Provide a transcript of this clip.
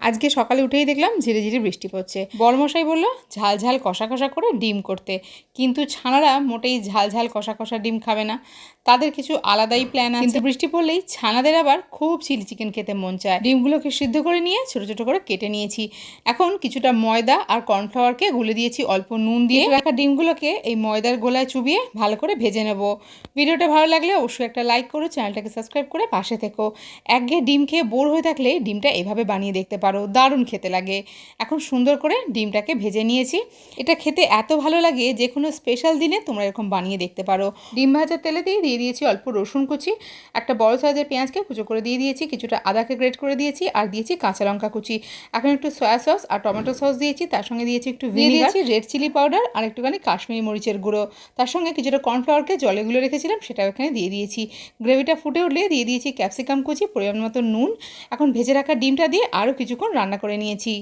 আজকে সকালে উঠেই দেখলাম ঝিরিঝিরি বৃষ্টি পড়ছে। বড়মশাই বলল ঝাল ঝাল কষা কষা করে ডিম করতে, কিন্তু ছানারা মোটেই ঝাল ঝাল কষা কষা ডিম খাবে না, তাদের কিছু আলাদাই প্ল্যান আছে। কিন্তু বৃষ্টি পড়লেই ছানাদের আবার খুব চিলি চিকেন খেতে মন চায়। ডিমগুলোকে সিদ্ধ করে নিয়ে ছোটো ছোটো করে কেটে নিয়েছি। এখন কিছুটা ময়দা আর কর্নফ্লাওয়ারকে গুলে দিয়েছি অল্প নুন দিয়ে। রাখা ডিমগুলোকে এই ময়দার গোলায় চুবিয়ে ভালো করে ভেজে নেব। ভিডিওটা ভালো লাগলে অবশ্যই একটা লাইক করো, চ্যানেলটাকে সাবস্ক্রাইব করে পাশে থেকো। একঘেয়ে ডিম খেয়ে বোর হয়ে থাকলে ডিমটা এভাবে বানিয়ে দেখতে পারো, দারুণ খেতে লাগে। এখন সুন্দর করে ডিমটাকে ভেজে নিয়েছি। এটা খেতে এত ভালো লাগে যে কোনো স্পেশাল দিনে তোমরা এরকম বানিয়ে দেখতে পারো। ডিম ভাজার তেলেতেই দিয়ে দিয়েছি অল্প রসুন কুচি, একটা বড় সাইজের পেঁয়াজকে কুচো করে দিয়ে দিয়েছি, কিছুটা আদাকে গ্রেট করে দিয়েছি, আর দিয়েছি কাঁচা লঙ্কা কুচি। এখন একটু সয়া সস আর টমেটো সস দিয়েছি, তার সঙ্গে দিয়েছি একটু ভিনেগার, রেড চিলি পাউডার আর একটুখানি কাশ্মীরি মরিচের গুঁড়ো। তার সঙ্গে কিছুটা কর্নফ্লাওয়ারকে জলে গুলে রেখেছিলাম, সেটাও এখানে দিয়ে দিয়েছি। গ্রেভিটা ফুটে উঠলে দিয়ে দিয়েছি ক্যাপসিকাম কুচি, পরিমাণ মতো নুন। এখন ভেজে রাখা ডিমটা দিয়ে আরও কিছুক্ষণ রান্না করে নিয়েছি।